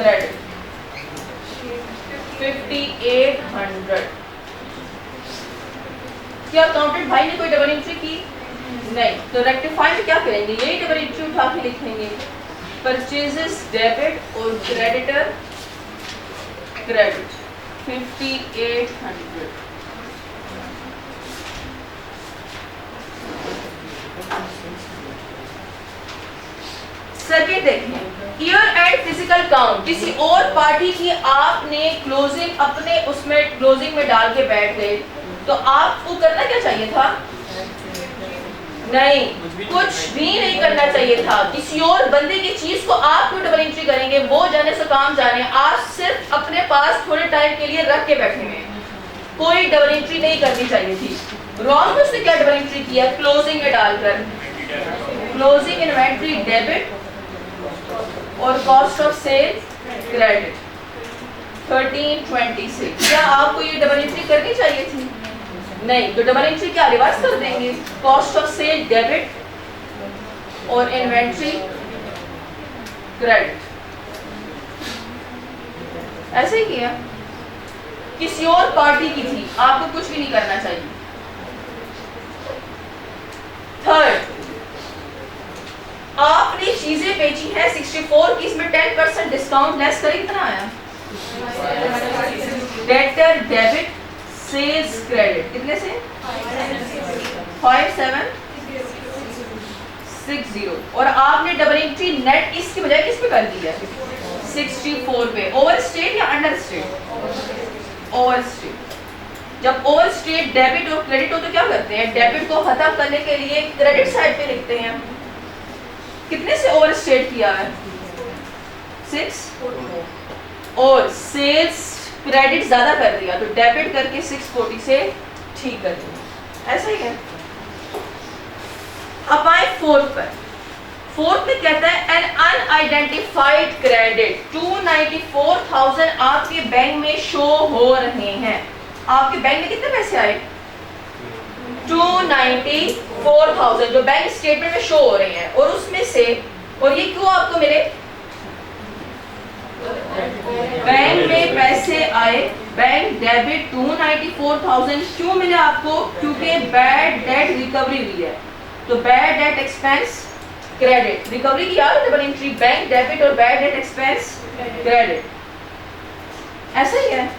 Credit 5800। क्या accountant भाई ने कोई डबल एंट्री की? नहीं। तो रेक्टिफाई में क्या करेंगे, यही डबल एंट्री उठा के लिखेंगे, परचेजेस डेबिट और क्रेडिटर क्रेडिट 5800। सेकेंड देखें, ईयर एंड फिजिकल काउंट, किसी और पार्टी की आपने क्लोजिंग अपने उसमें क्लोजिंग में डाल के बैठ गए, तो आपको करना क्या चाहिए था? नहीं, कुछ भी नहीं करना चाहिए था। किसी और बंदे की चीज को आप क्यों डबल एंट्री करेंगे? वो जाने से काम जाने, आप सिर्फ अपने पास थोड़े टाइम के लिए रख के बैठे हुए हैं, कोई डबल एंट्री नहीं करनी चाहिए थी। रॉन्ग उसने क्या डबल एंट्री किया? क्लोजिंग में डालकर क्लोजिंग इन्वेंट्री डेबिट और कॉस्ट ऑफ सेल क्रेडिट 1326। क्या आपको ये डबल एंट्री करनी चाहिए थी? नहीं। तो डबल एंट्री क्या रिवर्स कर देंगे, कॉस्ट ऑफ सेल डेबिट और इन्वेंट्री क्रेडिट। ऐसे ही किया, किसी और पार्टी की थी, आपको कुछ भी नहीं करना चाहिए। थर्ड, आपने चीजें बेची है 64 की, इसमें 10% डिस्काउंट लेस करें, कितना आया? डेटर डेबिट सेल्स क्रेडिट कितने से? 5760। और आपने डबल एंट्री नेट इसकी बजाय किस पे कर दी है? 64 पे। ओवर स्टेट या अंडर स्टेट? Over state. जब ओवर स्टेट डेबिट और क्रेडिट हो तो क्या करते हैं? डेबिट को खत्म करने के लिए क्रेडिट साइड पे लिखते हैं। कितने से ओवर स्टेट किया है? 6। और सेल्स क्रेडिट ज्यादा कर दिया तो डेबिट करके 640 से ठीक कर दिया। ऐसा ही है। अब आए फोर्थ पर। फोर्थ में कहता है एन अनआइडेंटिफाइड क्रेडिट 294,000 आपके बैंक में शो हो रहे हैं। आपके बैंक में कितने पैसे आए? 294,000 जो बैंक स्टेटमेंट में शो हो रहे हैं, और उसमें से, और ये क्यों आपको मिले? बैंक में पैसे आए, बैंक डेबिट 294,000 क्यों मिले आपको? क्योंकि बैड डेट रिकवरी हुई है, तो bad debt expense credit. Recovery की यार डबल एंट्री, बैंक डेबिट और बैड डेट एक्सपेंस क्रेडिट। ऐसा ही है।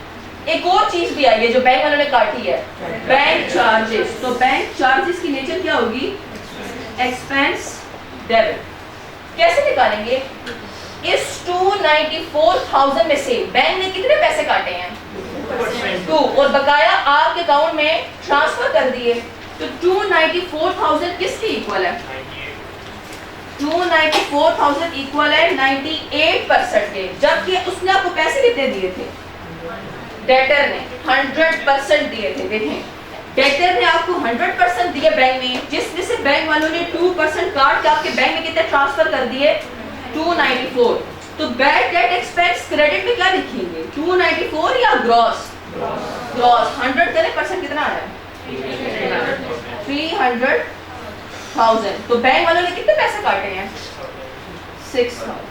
एक और चीज भी आई है जो बैंक वालों ने काटी है, बैंक चार्जेस। तो बैंक चार्जेस की नेचर क्या होगी? Expense debit. कैसे निकालेंगे? इस 294,000 में से बैंक ने कितने पैसे काटे हैं? 2, और बकाया आपके अकाउंट में ट्रांसफर कर दिए। तो 294,000 किसके इक्वल है? 294,000 इक्वल है 98% के, जबकि उसने आपको पैसे कितने दिए थे? डेटर ने 100% दिए थे। देखें, डेटर ने आपको 100% दिए बैंक में, जिसमें से बैंक वालों ने 2% काट के आपके बैंक में कितने ट्रांसफर कर दिए? 294। तो बैड डेट एक्सपेंस क्रेडिट में क्या लिखेंगे? 294 या ग्रॉस? ग्रॉस। 100 करें परसेंट कितना आया? 300,000। तो बैंक वालों ने कितने पैसे काटे हैं? 6,000।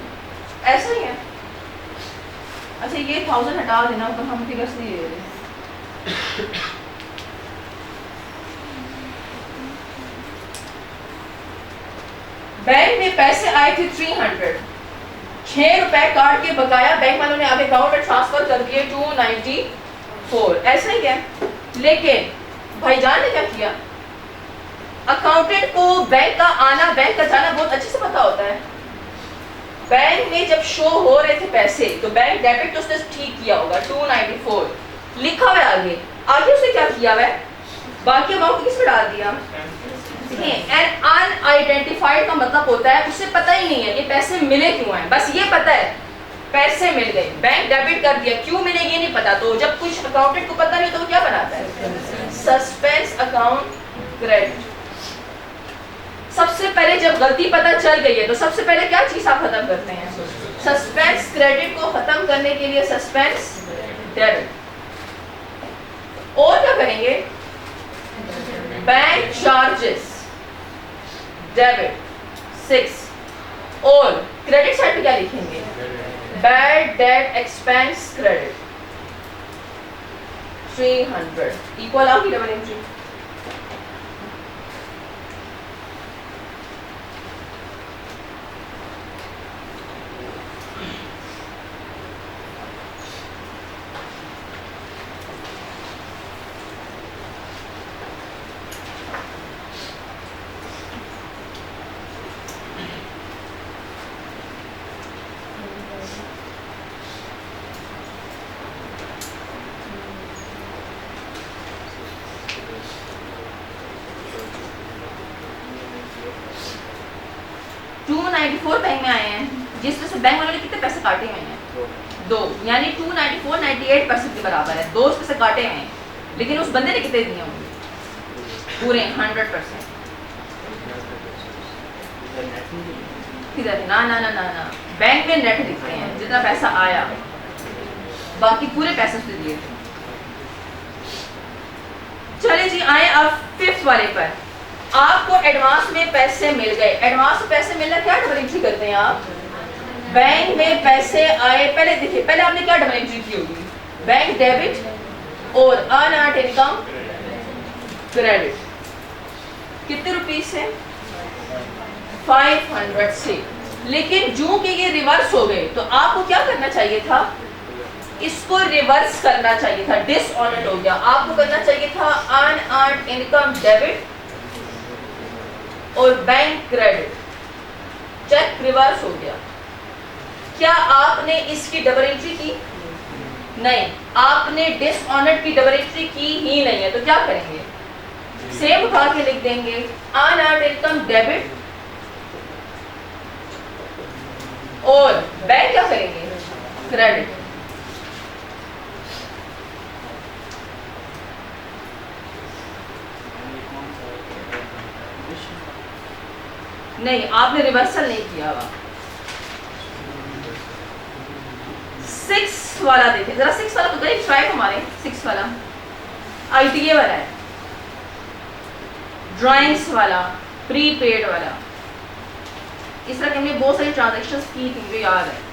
ऐसा ही है। अच्छा, ये 1000 हटा देना, तो हम फिगर्स नहीं ले रहे। बैंक में पैसे आए थे 300, 6 रुपए काट के बकाया बैंक वालों ने आपके अकाउंट में ट्रांसफर कर दिए 294। ऐसा ही है। लेकिन भाईजान ने क्या किया? अकाउंटेंट को बैंक का आना बैंक का जाना बहुत अच्छे से पता होता है। बैंक में जब शो हो रहे थे पैसे, तो बैंक डेबिट तो उसने ठीक किया होगा 294 लिखा हुआ आगे। आगे उसने क्या किया है? बाकी अमाउंट किस पे डाल दिया? एन अनआइडेंटिफाइड का मतलब होता है उसे पता ही नहीं है ये पैसे मिले क्यों हैं, बस ये पता है पैसे मिल गए, बैंक डेबिट कर दिया, क्यों मिले ये नहीं पता। तो जब कुछ अकाउंटेंट को पता नहीं तो वो क्या बनाता है? Suspense account credit. सबसे पहले जब गलती पता चल गई है तो सबसे पहले क्या चीज आप खत्म करते हैं? सस्पेंस क्रेडिट को खत्म करने के लिए सस्पेंस डेबिट। और क्या करेंगे? बैंक चार्जेस डेबिट 6, और क्रेडिट साइड पे क्या लिखेंगे? Bad debt expense credit 300 equal आपकी डबल एंट्री। बैंक में आए हैं जिसमें से बैंक वालों ने कितने पैसे काटे हुए हैं? 2, यानी 294 98% के बराबर है। 2 उसमें से काटे हुए हैं, लेकिन उस बंदे ने कितने दिए होंगे? पूरे 100%। किधर? ना ना ना ना ना, बैंक में नेट लिखते हैं जितना पैसा आया, बाकी पूरे पैसे उसने दिए थे। चले जी, आए अब 5th वाले पर। आपको एडवांस में पैसे मिल गए। एडवांस में पैसे मिलना क्या डबल एंट्री करते हैं आप? बैंक में पैसे आए, पहले देखिए, पहले आपने क्या डबल एंट्री की होगी? बैंक डेबिट और अनअर्न्ड इनकम क्रेडिट। कितने रुपीस से? 500 से। लेकिन जो कि ये रिवर्स हो गए, तो आपको क्या करना चाहिए था? इसको रिवर्स करना चाहिए था। डिसऑनर्ड हो गया। आपको करना चाहिए था अनअर्न्ड इनकम डेबिट और बैंक क्रेडिट। चेक रिवर्स हो गया। क्या आपने इसकी डबल एंट्री की? नहीं, आपने डिसऑनर्ड की डबल एंट्री की ही नहीं है। तो क्या करेंगे? सेम उठा के लिख देंगे अनअर्न्ड इनकम डेबिट और बैंक क्या करेंगे? क्रेडिट। नहीं, आपने रिवर्सल नहीं किया हुआ। 6 वाला देखें जरा। 6 वाला तो गई ट्राई हमारे। 6 वाला आईटीए वाला है, ड्राइंग्स वाला, प्रीपेड वाला। इस तरह के हमने बहुत सारी ट्रांजैक्शंस की थी, मुझे याद है।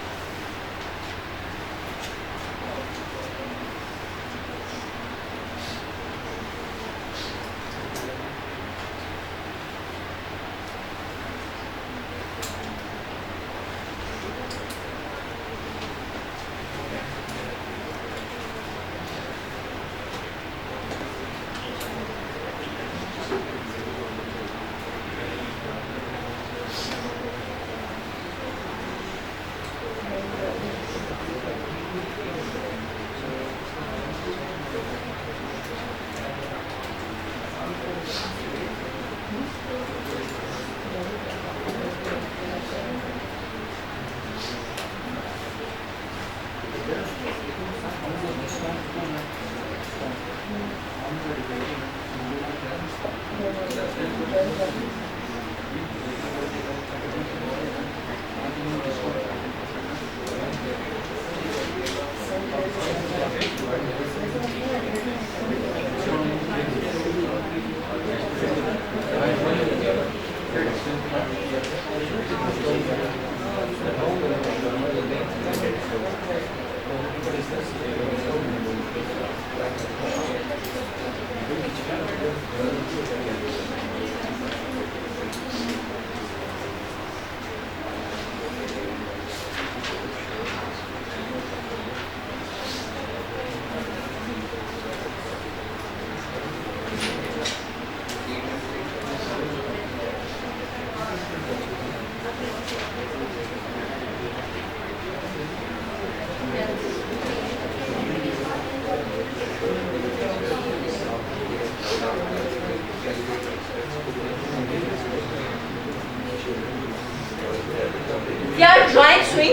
क्या ड्राइंग्स हुई?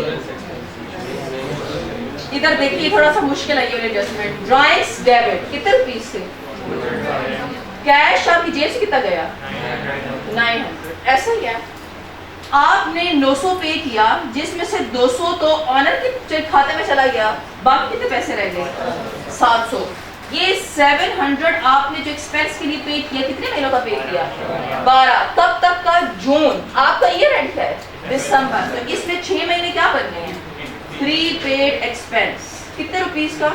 इधर देखिए, थोड़ा सा मुश्किल है ये एडजस्टमेंट। ड्राइंग्स डेबिट कितने रुपीस थे? कैश आपकी जेब से कितना गया? 900। ऐसा ही है, आपने 900 पे किया, जिसमें से 200 तो ऑनर के खाते में चला गया, बाकी कितने पैसे रह गए? 700। ये 700 आपने जो एक्सपेंस के लिए पे किया, कितने महीनों का पे किया? 12। तब तक का जून आपका ईयर एंड है दिसंबर, तो इसमें 6 महीने क्या बनने हैं? प्रीपेड एक्सपेंस कितने रुपीस का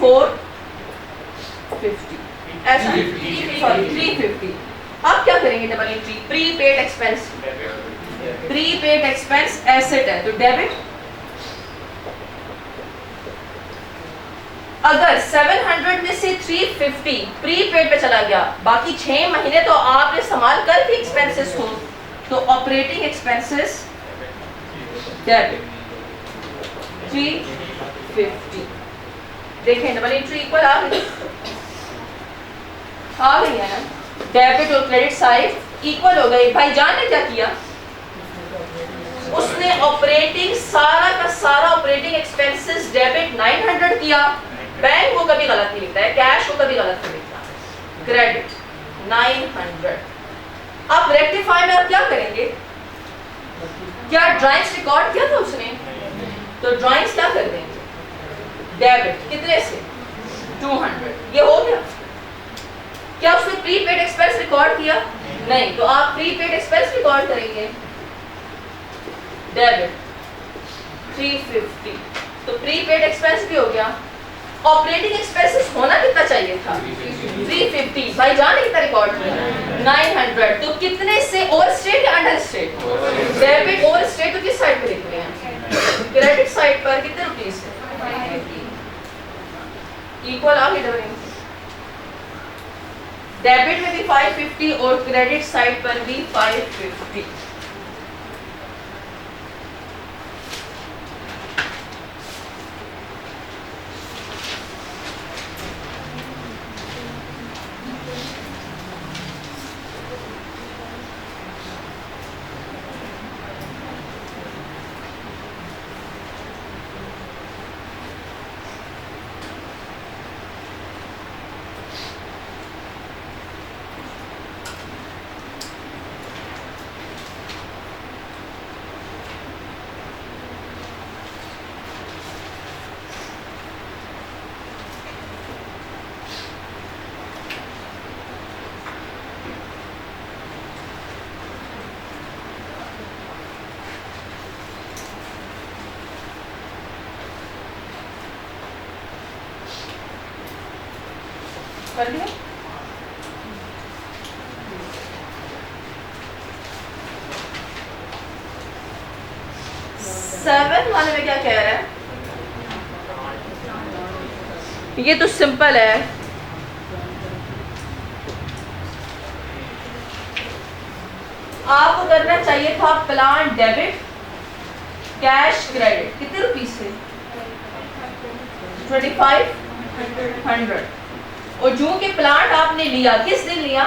450 ऐसा, सॉरी 350। अब क्या करेंगे double entry prepaid expense, prepaid expense asset है तो डेबिट। अगर 700 में से 350 प्रीपेड पे चला गया, बाकी 6 महीने तो आपने इस्तेमाल कर दी एक्सपेंसेस को, तो ऑपरेटिंग एक्सपेंसेस डेबिट 350। देखें डबल एंट्री इक्वल आ गई है ना, डेबिट और क्रेडिट साइड इक्वल हो गई। भाईजान ने क्या किया, उसने ऑपरेटिंग सारा का सारा ऑपरेटिंग एक्सपेंसेस डेबिट 900 किया। बैंक को कभी गलत नहीं लिखता है, कैश को कभी गलत नहीं लिखता, क्रेडिट 900। अब रेक्टिफाई में आप क्या करेंगे, क्या ड्राइंग्स रिकॉर्ड किया था उसने, तो ड्राइंग्स क्या कर देंगे डेबिट कितने से 200, ये हो गया। क्या उसने प्रीपेड एक्सपेंस रिकॉर्ड किया, नहीं, तो आप प्रीपेड एक्सपेंस रिकॉर्ड करेंगे डेबिट 350, तो प्रीपेड एक्सपेंस भी हो गया। ऑपरेटिंग एक्सपेंसेस होना कितना चाहिए था 350, भाई जाने कितना रिकॉर्ड किया 900, तो कितने से ओवर स्टेट या under state, debit over state तो किस साइड पे लिख रहे हैं, क्रेडिट साइड पर कितने रुपीस है इक्वल आ गई डबल। डेबिट में भी 550 और क्रेडिट साइड पर भी 550। कर दिया। सेवन वाले में क्या कह रहा है, ये तो सिंपल है, आपको करना चाहिए था प्लान डेबिट कैश क्रेडिट कितने रुपीस से 2500, और जो कि प्लांट आपने लिया किस दिन लिया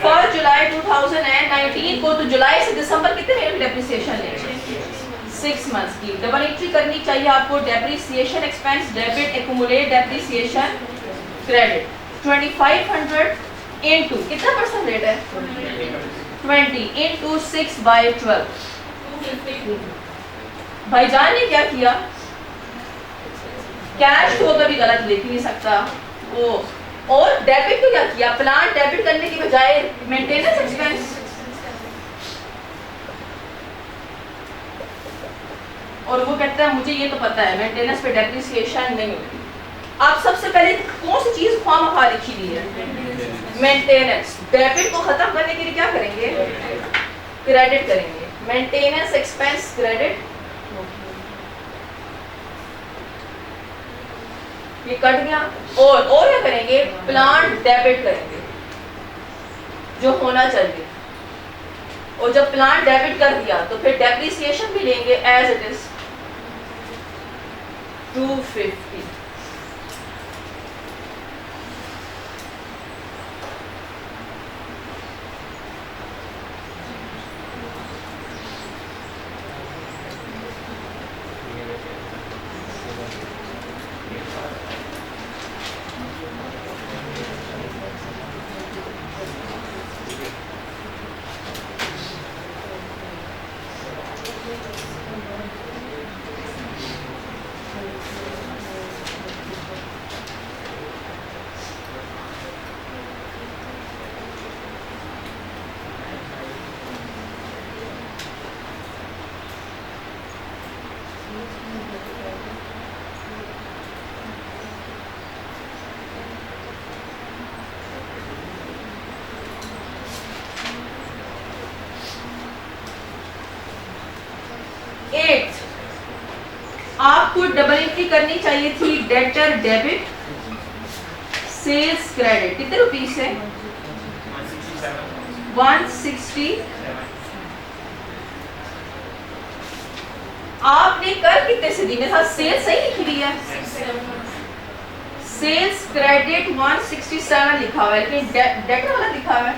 1 जुलाई 2019 को, तो जुलाई से दिसंबर कितने महीने डेप्रिसिएशन लेंगे 6 मंथ्स की। डबल एंट्री करनी चाहिए आपको depreciation expense debit accumulate depreciation credit 2500 into कितना परसेंट रेट है 20 इनटू 6/12। भाईजान ने क्या किया, कैश तो कभी गलत लिख नहीं सकता वो, और डेबिट को क्या किया, प्लान डेबिट करने की बजाय मेंटेनेंस एक्सपेंस, और वो कहता है मुझे ये तो पता है मेंटेनेंस पे डेप्रिसिएशन नहीं होती। आप सबसे पहले कौन सी चीज खामखा लिखी हुई है मेंटेनेंस, डेबिट को खत्म करने के लिए क्या करेंगे क्रेडिट करेंगे, मेंटेनेंस एक्सपेंस क्रेडिट, ये कट गया। और क्या करेंगे प्लान डेबिट करेंगे जो होना चाहिए, और जब प्लान डेबिट कर दिया तो फिर डेप्रिसिएशन भी लेंगे एज इट इज 250। आपको डबल एंट्री करनी चाहिए थी, डेटर डेबिट सेल्स क्रेडिट। कितने रुपीस है? 160। आपने कर कितने से दी? मेरे साथ सेल्स सही लिखी हुई है, सेल्स क्रेडिट 167 लिखा हुआ है, लेकिन डेटर वाला लिखा हुआ है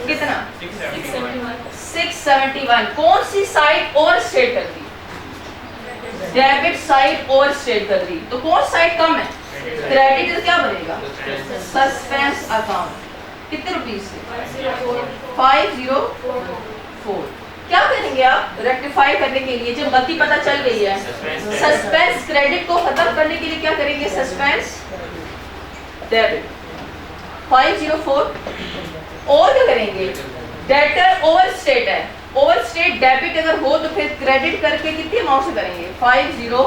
कितना? 671। कौन सी साइड ओवर स्टेट कर दी? डेबिट साइड ओवर स्टेट कर दी, तो कौन साइड कम है? क्रेडिट। तो क्या बनेगा? Suspense account. कितने रुपीस से? 504। क्या करेंगे आप रेक्टिफाई करने के लिए? जब गलती पता चल गई है, सस्पेंस क्रेडिट को खत्म करने के लिए क्या करेंगे? Suspense debit 504। और क्या करेंगे? डेटर ओवर स्टेट है, ओवर स्टेट डेबिट अगर हो तो फिर क्रेडिट करके कितनी अमाउंट से करेंगे? 504।